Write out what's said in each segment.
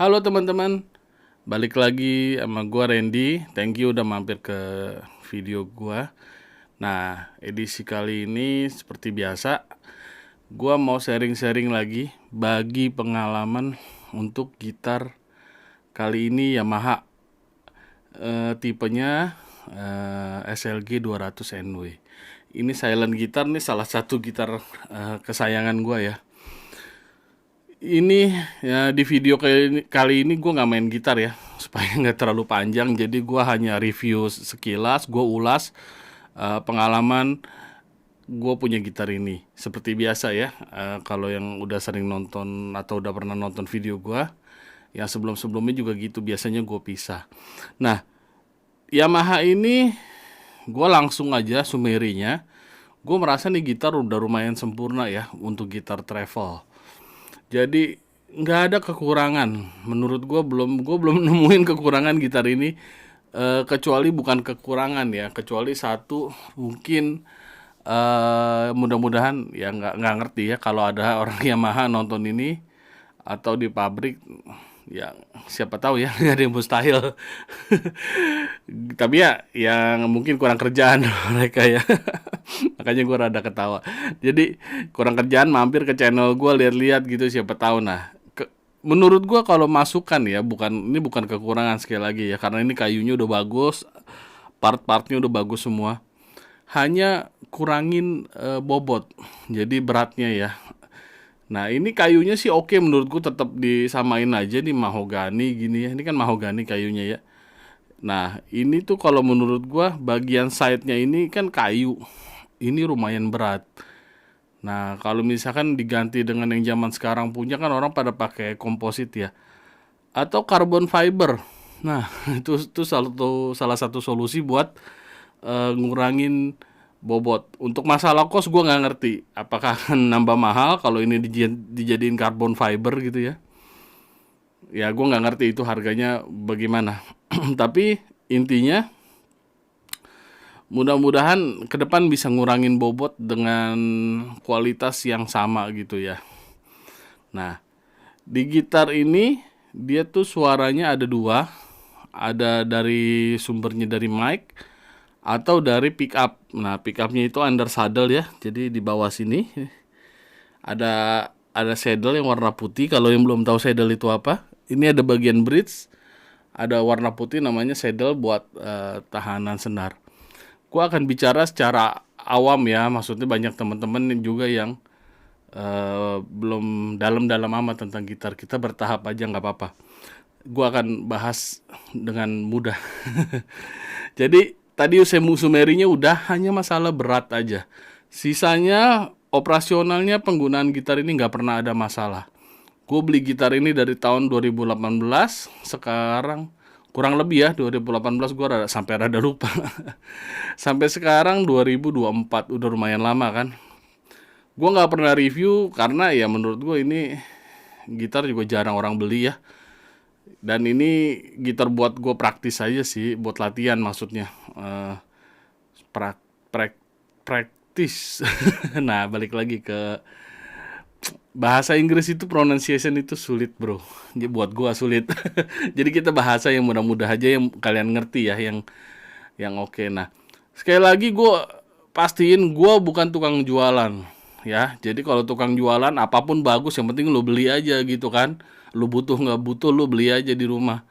Halo teman-teman, balik lagi sama gua Randy. Thank you udah mampir ke video gua. Nah, edisi kali ini seperti biasa, gua mau sharing-sharing lagi bagi pengalaman untuk gitar kali ini Yamaha tipenya SLG 200 NW. Ini silent gitar nih, salah satu gitar kesayangan gua ya. Ini ya di video kali ini gue nggak main gitar ya supaya nggak terlalu panjang, jadi gue hanya review sekilas, gue ulas pengalaman gue punya gitar ini seperti biasa ya. Kalau yang udah sering nonton atau udah pernah nonton video gue yang sebelum-sebelumnya juga gitu, biasanya gue pisah. Nah, Yamaha ini gue langsung aja sumerinya, gue merasa nih gitar udah lumayan sempurna ya untuk gitar travel. Jadi nggak ada kekurangan. Menurut gue belum nemuin kekurangan gitar ini, kecuali bukan kekurangan ya, kecuali satu mungkin, mudah-mudahan ya nggak ngerti ya kalau ada orang Yamaha nonton ini atau di pabrik, ya siapa tahu ya nggak ada yang mustahil. Tapi ya yang mungkin kurang kerjaan mereka ya. Makanya gue rada ketawa. Jadi kurang kerjaan mampir ke channel gue lihat-lihat gitu, siapa tahu. Nah, menurut gue kalau masukan ya, ini bukan kekurangan sekali lagi ya, karena ini kayunya udah bagus, part-partnya udah bagus semua. Hanya kurangin bobot, jadi beratnya ya. Nah, ini kayunya sih oke, menurutku tetap disamain aja nih mahogani gini ya. Ini kan mahogani kayunya ya. Nah, ini tuh kalau menurut gua bagian side-nya ini kan kayu. Ini lumayan berat. Nah, kalau misalkan diganti dengan yang zaman sekarang punya kan orang pada pakai komposit ya. Atau carbon fiber. Nah, itu salah satu solusi buat ngurangin bobot. Untuk masalah kos gua nggak ngerti. Apakah akan nambah mahal kalau ini dijadiin carbon fiber gitu ya? Ya, gue nggak ngerti itu harganya bagaimana. Tapi intinya mudah-mudahan ke depan bisa ngurangin bobot dengan kualitas yang sama gitu ya. Nah, di gitar ini dia tuh suaranya ada dua, ada dari sumbernya dari mic atau dari pick up. Nah, pick upnya itu under saddle ya. Jadi di bawah sini ada saddle yang warna putih. Kalau yang belum tahu saddle itu apa, ini ada bagian bridge, ada warna putih namanya saddle buat tahanan senar. Gua akan bicara secara awam ya, maksudnya banyak teman-teman juga yang belum dalam-dalam amat tentang gitar. Kita bertahap aja nggak apa-apa. Gua akan bahas dengan mudah. Jadi tadi sumerinya udah, hanya masalah berat aja. Sisanya operasionalnya, penggunaan gitar ini nggak pernah ada masalah. Gue beli gitar ini dari tahun 2018, sekarang kurang lebih ya 2018, gue rada lupa. Sampai sekarang 2024, udah lumayan lama kan. Gue nggak pernah review karena ya menurut gue ini gitar juga jarang orang beli ya. Dan ini gitar buat gue praktis aja sih, buat latihan maksudnya. Prak, prak, Praktis. Nah, balik lagi ke bahasa Inggris itu, pronunciation itu sulit bro. Jadi buat gua sulit. Jadi kita bahasa yang mudah-mudah aja yang kalian ngerti ya, yang oke. Nah, sekali lagi gua pastiin gua bukan tukang jualan ya. Jadi kalau tukang jualan apapun bagus, yang penting lu beli aja gitu kan. Lu butuh nggak butuh, lu beli aja di rumah.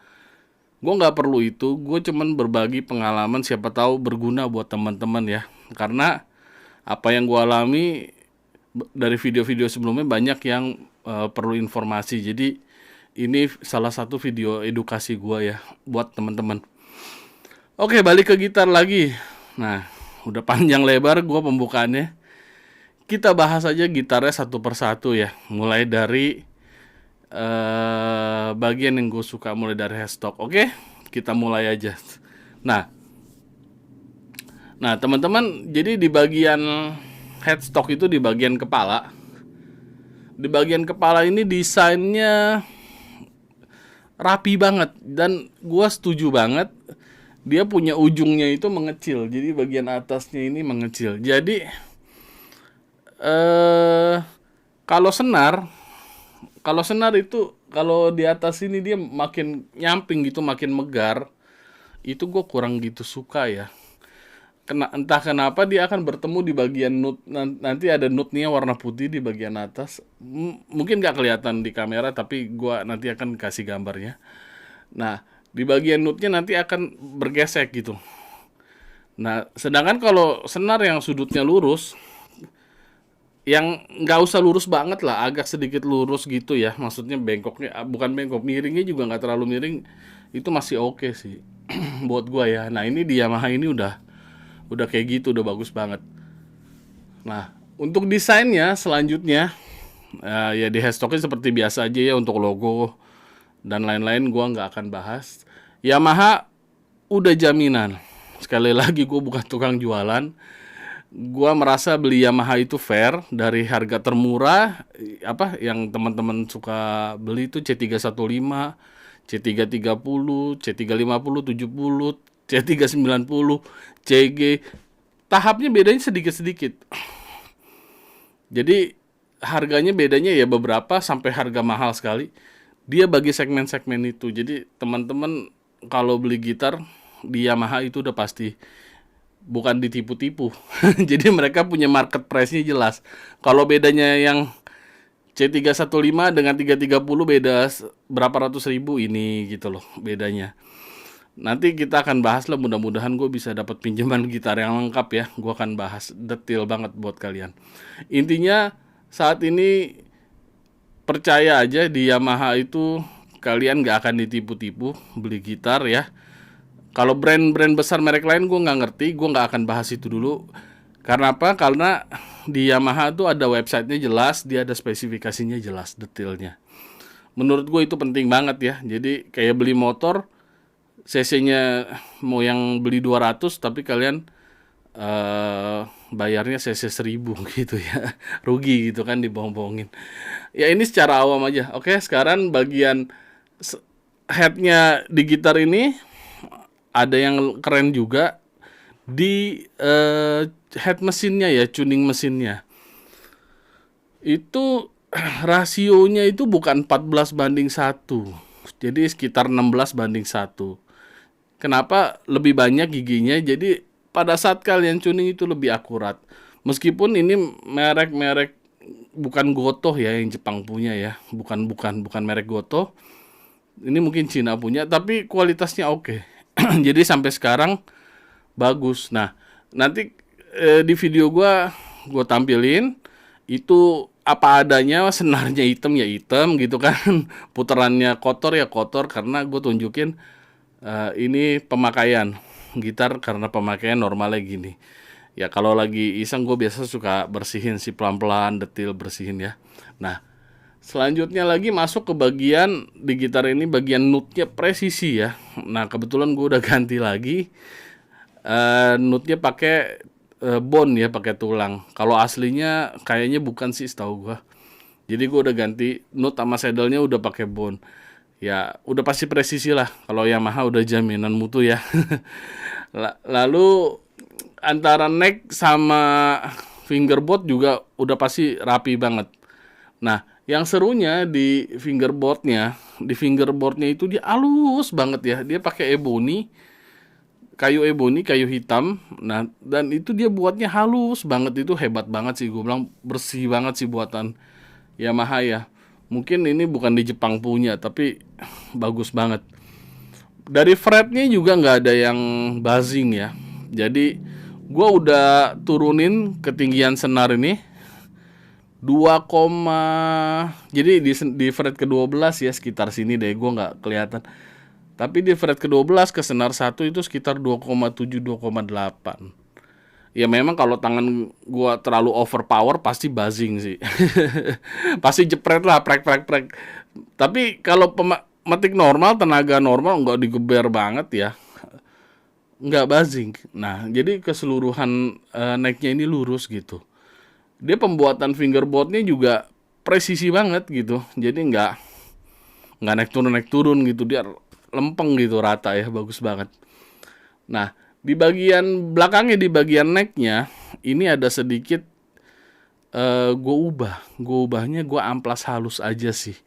Gue nggak perlu itu, gue cuman berbagi pengalaman, siapa tahu berguna buat teman-teman ya. Karena apa yang gue alami dari video-video sebelumnya banyak yang perlu informasi. Jadi ini salah satu video edukasi gue ya buat teman-teman. Oke, balik ke gitar lagi. Nah, udah panjang lebar gue pembukaannya. Kita bahas aja gitarnya satu persatu ya. Mulai dari bagian yang gue suka, mulai dari headstock. Oke, kita mulai aja. Nah teman-teman, jadi di bagian headstock itu, di bagian kepala. Di bagian kepala ini desainnya rapi banget, dan gue setuju banget. Dia punya ujungnya itu mengecil, jadi bagian atasnya ini mengecil. Jadi kalau senar itu kalau di atas ini dia makin nyamping gitu, makin megar. Itu gue kurang gitu suka ya. Entah kenapa dia akan bertemu di bagian nut, nanti ada nutnya warna putih di bagian atas. Mungkin nggak kelihatan di kamera, tapi gua nanti akan kasih gambarnya. Nah, di bagian nutnya nanti akan bergesek gitu. Nah, sedangkan kalau senar yang sudutnya lurus, yang nggak usah lurus banget lah, agak sedikit lurus gitu ya, maksudnya bengkoknya, bukan bengkok, miringnya juga nggak terlalu miring, itu masih oke sih buat gua ya. Nah, ini di Yamaha ini udah kayak gitu, udah bagus banget. Nah, untuk desainnya selanjutnya, ya di headstocknya seperti biasa aja ya, untuk logo dan lain-lain gua nggak akan bahas. Yamaha udah jaminan. Sekali lagi gue bukan tukang jualan. Gua merasa beli Yamaha itu fair, dari harga termurah apa yang teman-teman suka beli itu C315, C330, C350, 70, C390, CG. Tahapnya bedanya sedikit-sedikit. Jadi harganya bedanya ya beberapa sampai harga mahal sekali. Dia bagi segmen-segmen itu. Jadi teman-teman kalau beli gitar di Yamaha itu udah pasti bukan ditipu-tipu. Jadi mereka punya market price-nya jelas. Kalau bedanya yang C315 dengan 330 beda berapa ratus ribu ini gitu loh bedanya. Nanti kita akan bahas lah, mudah-mudahan gue bisa dapat pinjaman gitar yang lengkap ya. Gue akan bahas detail banget buat kalian. Intinya saat ini percaya aja di Yamaha itu kalian gak akan ditipu-tipu beli gitar ya. Kalau brand-brand besar merek lain gue nggak ngerti, gue nggak akan bahas itu dulu. Karena apa? Karena di Yamaha tuh ada websitenya jelas, dia ada spesifikasinya jelas, detailnya. Menurut gue itu penting banget ya. Jadi kayak beli motor, cc-nya mau yang beli 200, tapi kalian bayarnya cc 1000 gitu ya. Rugi gitu kan, dibohong-bohongin. Ya ini secara awam aja. Oke, sekarang bagian headnya di gitar ini ada yang keren juga di head mesinnya ya, tuning mesinnya. Itu rasionya itu bukan 14:1. Jadi sekitar 16:1. Kenapa lebih banyak giginya? Jadi pada saat kalian tuning itu lebih akurat. Meskipun ini merek-merek bukan Gotoh ya yang Jepang punya ya, bukan merek Gotoh. Ini mungkin Cina punya, tapi kualitasnya oke. Jadi sampai sekarang bagus. Nah, nanti di video gue tampilin itu apa adanya, senarnya hitam ya hitam gitu kan, putarannya kotor ya kotor, karena gue tunjukin ini pemakaian gitar karena pemakaian normalnya gini. Ya kalau lagi iseng gue biasa suka bersihin sih pelan-pelan, detail bersihin ya. Nah, selanjutnya lagi masuk ke bagian di gitar ini, bagian nutnya presisi ya. Nah kebetulan gue udah ganti lagi, nutnya pakai bone ya, pakai tulang. Kalau aslinya kayaknya bukan sih setahu gue. Jadi gue udah ganti nut sama saddle-nya udah pakai bone. Ya udah pasti presisi lah. Kalau Yamaha udah jaminan mutu ya. Lalu antara neck sama fingerboard juga udah pasti rapi banget. Nah, yang serunya di fingerboardnya itu dia halus banget ya. Dia pakai ebony, kayu hitam. Nah, dan itu dia buatnya halus banget, itu hebat banget sih. Gue bilang bersih banget sih buatan Yamaha ya. Mungkin ini bukan di Jepang punya, tapi bagus banget. Dari fretnya juga nggak ada yang buzzing ya. Jadi gue udah turunin ketinggian senar ini 2, jadi di fret ke-12 ya, sekitar sini deh, gue nggak kelihatan. Tapi di fret ke-12 ke senar 1 itu sekitar 2,7, 2,8. Ya memang kalau tangan gue terlalu overpower pasti buzzing sih. Pasti jepret lah, prek. Tapi kalau metik normal, tenaga normal, nggak digeber banget ya, nggak buzzing. Nah jadi keseluruhan necknya ini lurus gitu. Dia pembuatan fingerboardnya juga presisi banget gitu. Jadi nggak naik turun gitu, dia lempeng gitu, rata ya, bagus banget. Nah di bagian belakangnya, di bagian necknya ini ada sedikit gue ubahnya gue amplas halus aja sih.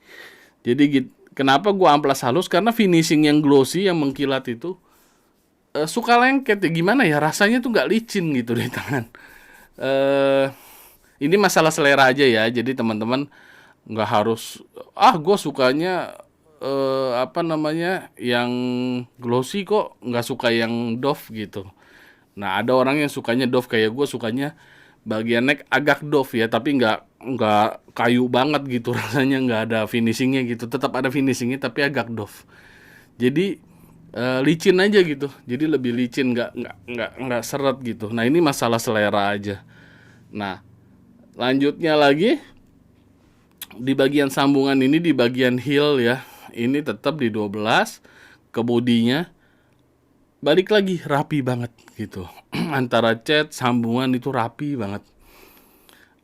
Jadi kenapa gua amplas halus? Karena finishing yang glossy, yang mengkilat itu suka lengket ya, gimana ya, rasanya tuh nggak licin gitu di tangan. eh ini masalah selera aja ya. Jadi teman-teman nggak harus, gue sukanya apa namanya, yang glossy kok, nggak suka yang doff gitu. Nah, ada orang yang sukanya doff, kayak gue sukanya bagian neck agak doff ya, tapi nggak kayu banget gitu rasanya, nggak ada finishingnya gitu. Tetap ada finishingnya tapi agak doff. Jadi licin aja gitu. Jadi lebih licin, nggak seret gitu. Nah, ini masalah selera aja. Nah, lanjutnya lagi di bagian sambungan ini, di bagian heel ya. Ini tetap di 12, ke bodinya balik lagi rapi banget gitu. Antara cat sambungan itu rapi banget.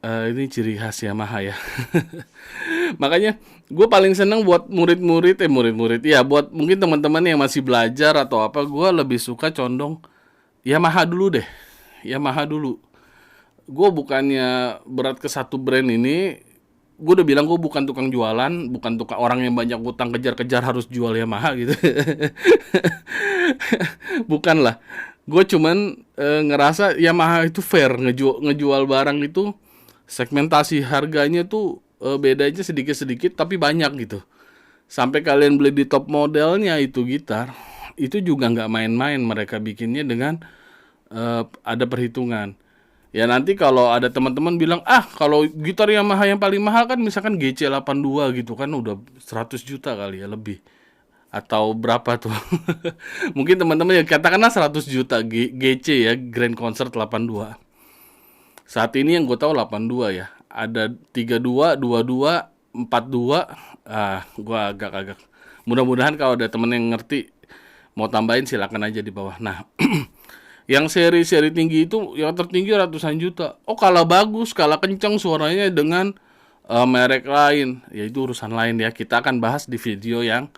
Ini ciri khas Yamaha ya. Makanya gue paling seneng buat murid-murid ya, buat mungkin teman-teman yang masih belajar atau apa, gue lebih suka condong Yamaha dulu deh. Yamaha dulu. Gue bukannya berat ke satu brand ini. Gue udah bilang gue bukan tukang jualan, bukan tukang orang yang banyak utang kejar-kejar harus jual Yamaha gitu. Bukan lah. Gue cuman ngerasa Yamaha itu fair, ngejual barang itu, segmentasi harganya tuh bedanya sedikit-sedikit tapi banyak gitu. Sampai kalian beli di top modelnya itu gitar, itu juga nggak main-main, mereka bikinnya dengan ada perhitungan. Ya nanti kalau ada teman-teman bilang, kalau gitar Yamaha yang paling mahal kan misalkan GC82 gitu kan, udah 100 juta kali ya lebih. Atau berapa tuh. Mungkin teman-teman ya katakanlah 100 juta GC ya, Grand Concert 82. Saat ini yang gue tahu 82 ya. Ada 32, 22, 42. Gue agak-agak. Mudah-mudahan kalau ada temen yang ngerti mau tambahin silakan aja di bawah. Nah, yang seri-seri tinggi itu yang tertinggi ratusan juta. Oh, kalah bagus, kalah kencang suaranya dengan merek lain. Ya itu urusan lain ya. Kita akan bahas di video yang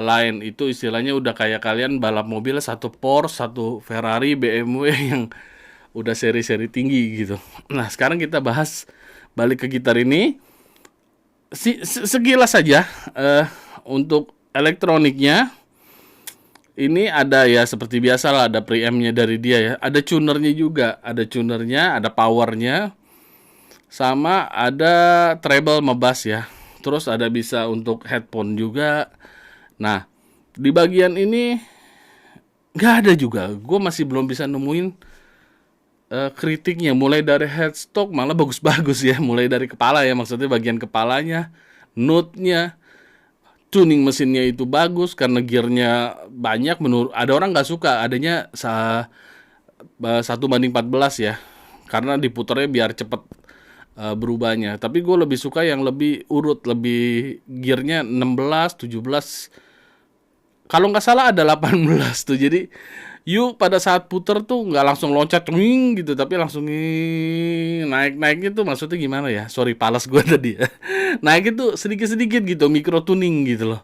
lain. Itu istilahnya udah kayak kalian balap mobil, satu Porsche, satu Ferrari, BMW yang udah seri-seri tinggi gitu. Nah, sekarang kita bahas balik ke gitar ini. Sekilas saja untuk elektroniknya. Ini ada ya seperti biasa lah, ada preampnya dari dia ya. Ada tunernya juga, ada powernya, sama ada treble sama bass ya. Terus ada bisa untuk headphone juga. Nah, di bagian ini nggak ada juga. Gue masih belum bisa nemuin kritiknya. Mulai dari headstock malah bagus-bagus ya. Mulai dari kepala ya, maksudnya bagian kepalanya, note-nya, tuning mesinnya itu bagus karena gearnya banyak. Menurut ada orang nggak suka adanya 1:14 ya, karena diputarnya biar cepet berubahnya. Tapi gue lebih suka yang lebih urut, lebih gearnya 16, 17. Kalau nggak salah ada 18 tuh. Jadi pada saat puter tuh nggak langsung loncat wing gitu, tapi langsung naik-naiknya tuh, maksudnya gimana ya? Sorry, palas gue tadi ya. Naik itu sedikit-sedikit gitu, micro tuning gitu loh.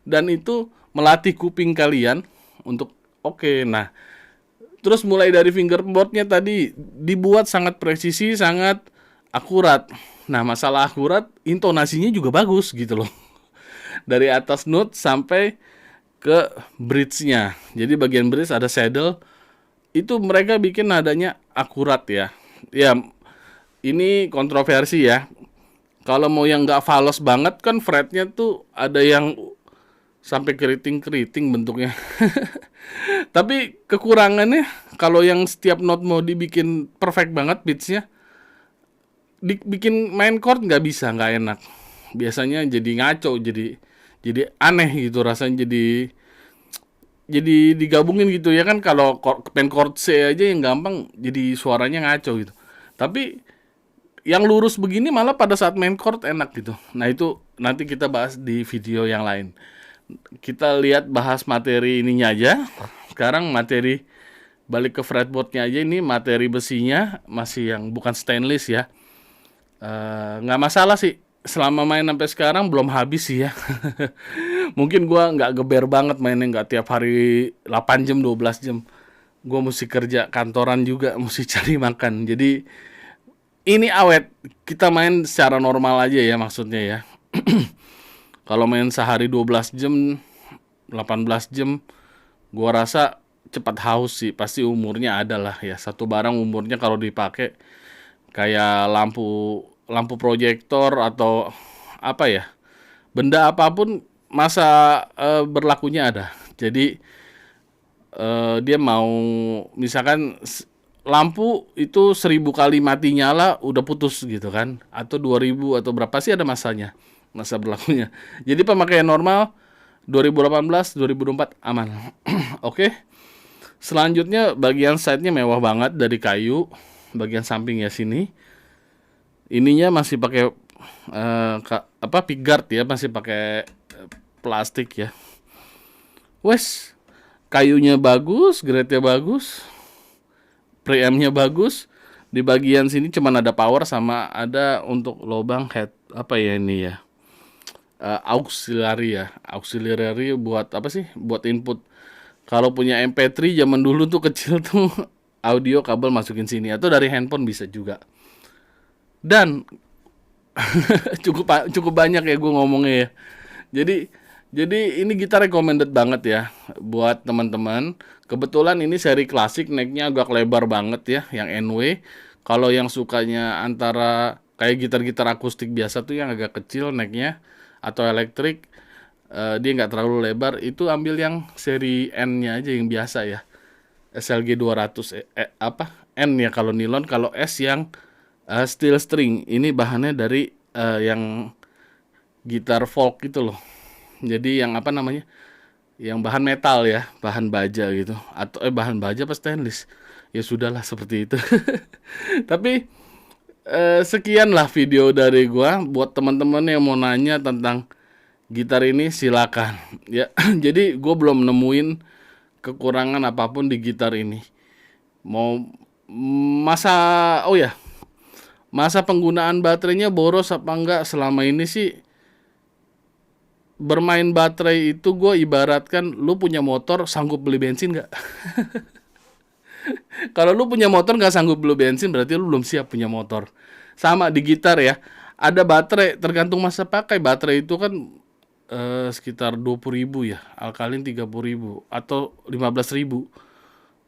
Dan itu melatih kuping kalian untuk oke. Nah, terus mulai dari fingerboardnya tadi dibuat sangat presisi, sangat akurat. Nah, masalah akurat, intonasinya juga bagus gitu loh. Dari atas note sampai ke bridge-nya. Jadi bagian bridge ada saddle. Itu mereka bikin nadanya akurat ya. Ya, ini kontroversi ya. Kalau mau yang nggak fals banget kan fretnya tuh ada yang sampai keriting-keriting bentuknya. Tapi kekurangannya kalau yang setiap note mau dibikin perfect banget pitch-nya, dibikin main chord nggak bisa, nggak enak. Biasanya jadi ngaco, jadi aneh gitu rasanya, jadi digabungin gitu ya kan. Kalau pen chord C aja yang gampang jadi suaranya ngaco gitu. Tapi yang lurus begini malah pada saat main chord enak gitu. Nah, itu nanti kita bahas di video yang lain. Kita lihat bahas materi ininya aja. Sekarang materi balik ke fretboardnya aja. Ini materi besinya masih yang bukan stainless ya. Nggak masalah sih. Selama main sampai sekarang belum habis sih ya. Mungkin gue nggak geber banget mainnya, nggak tiap hari 8 jam, 12 jam. Gue mesti kerja kantoran juga, mesti cari makan. Jadi ini awet. Kita main secara normal aja ya maksudnya ya. Kalau main sehari 12 jam, 18 jam, gua rasa cepat haus sih. Pasti umurnya ada lah ya. Satu barang umurnya kalau dipakai kayak lampu lampu proyektor atau apa ya, benda apapun masa berlakunya ada. Jadi dia mau misalkan lampu itu 1000 kali mati nyala udah putus gitu kan, atau 2000 atau berapa sih ada masanya, masa berlakunya. Jadi pemakaian normal 2018 2024 aman. Oke. Selanjutnya bagian side-nya mewah banget dari kayu, bagian samping ya sini. Ininya masih pakai pickguard ya, masih pakai plastik ya. Wes, kayunya bagus, grade-nya bagus, preamp-nya bagus. Di bagian sini cuman ada power sama ada untuk lubang head apa ya ini ya, auxiliary buat apa sih, buat input. Kalau punya MP3 zaman dulu tuh kecil tuh audio kabel masukin sini, atau dari handphone bisa juga. Dan cukup banyak ya gue ngomongnya ya. Jadi ini gitar recommended banget ya buat teman-teman. Kebetulan ini seri klasik, necknya agak lebar banget ya, yang NW. Kalau yang sukanya antara kayak gitar-gitar akustik biasa tuh yang agak kecil necknya, atau elektrik, dia nggak terlalu lebar, itu ambil yang seri N-nya aja yang biasa ya. SLG 200 N ya kalau nilon, kalau S yang steel string. Ini bahannya dari yang gitar folk gitu loh. Jadi yang apa namanya? Yang bahan metal ya, bahan baja gitu. Atau bahan baja apa stainless. Ya sudahlah seperti itu. Tapi sekian lah video dari gua. Buat teman-teman yang mau nanya tentang gitar ini silakan. Ya, jadi gua belum nemuin kekurangan apapun di gitar ini. Mau masa masa penggunaan baterainya boros apa enggak, selama ini sih bermain baterai itu gue ibaratkan lu punya motor sanggup beli bensin nggak? Kalau lu punya motor nggak sanggup beli bensin, berarti lu belum siap punya motor. Sama di gitar ya, ada baterai tergantung masa pakai. Baterai itu kan sekitar 20.000 ya, alkalin 30.000 atau 15.000.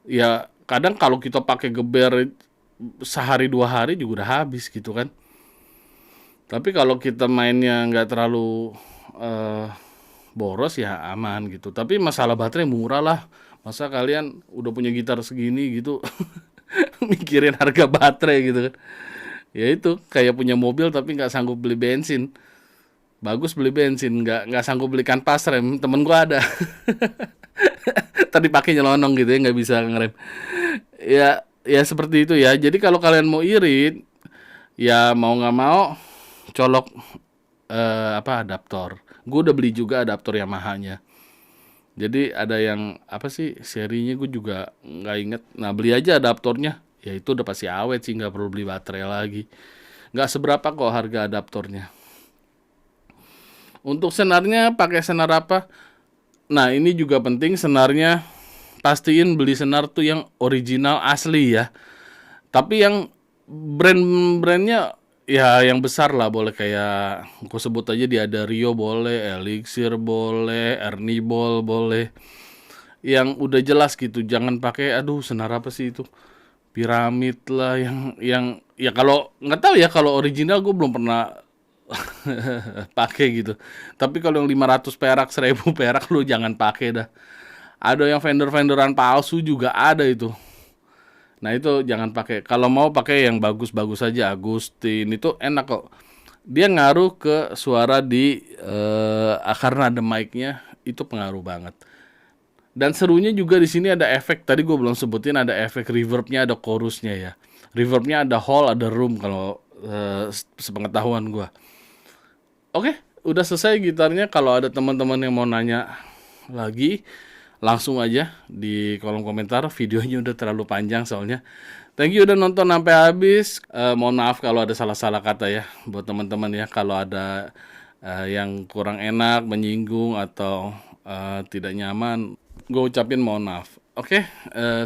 Ya kadang kalau kita pakai geber sehari 2 hari juga udah habis gitu kan. Tapi kalau kita mainnya nggak terlalu boros ya aman gitu. Tapi masalah baterai murah lah. Masa kalian udah punya gitar segini gitu mikirin harga baterai gitu kan. Ya itu kayak punya mobil tapi nggak sanggup beli bensin. Bagus beli bensin, nggak sanggup beli kanvas rem. Temen gua ada. Tadi pakai nyelonong gitu ya, nggak bisa ngerem. Ya seperti itu ya. Jadi kalau kalian mau irit, ya mau nggak mau colok adaptor. Gue udah beli juga adaptor Yamaha-nya. Jadi ada yang apa sih serinya gue juga nggak inget. Nah beli aja adaptornya. Ya itu udah pasti awet sih, nggak perlu beli baterai lagi. Nggak seberapa kok harga adaptornya. Untuk senarnya pakai senar apa? Nah ini juga penting, senarnya pastiin beli senar tuh yang original asli ya. Tapi yang brand-brandnya ya yang besar lah, boleh kayak aku sebut aja, dia ada Rio boleh, Elixir boleh, Ernie Ball boleh. Yang udah jelas gitu, jangan pakai senar apa sih itu? Piramid lah yang ya kalau nggak tahu ya, kalau original gue belum pernah pakai gitu. Tapi kalau yang 500 perak, 1000 perak lu jangan pakai dah. Ada yang vendor-vendoran palsu juga ada itu. Nah itu jangan pakai. Kalau mau pakai yang bagus-bagus aja. Agustin itu enak kok. Dia ngaruh ke suara di karena ada mic-nya, itu pengaruh banget. Dan serunya juga di sini ada efek. Tadi gue belum sebutin, ada efek reverb-nya, ada chorus-nya ya. Reverb-nya ada hall, ada room kalau sepengetahuan gue. Oke, udah selesai gitarnya. Kalau ada teman-teman yang mau nanya lagi, langsung aja di kolom komentar. Videonya udah terlalu panjang soalnya. Thank you udah nonton sampai habis. Mohon maaf kalau ada salah-salah kata ya buat teman-teman ya. Kalau ada yang kurang enak, menyinggung atau tidak nyaman, gue ucapin mohon maaf. Oke,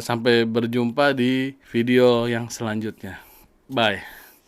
sampai berjumpa di video yang selanjutnya. Bye.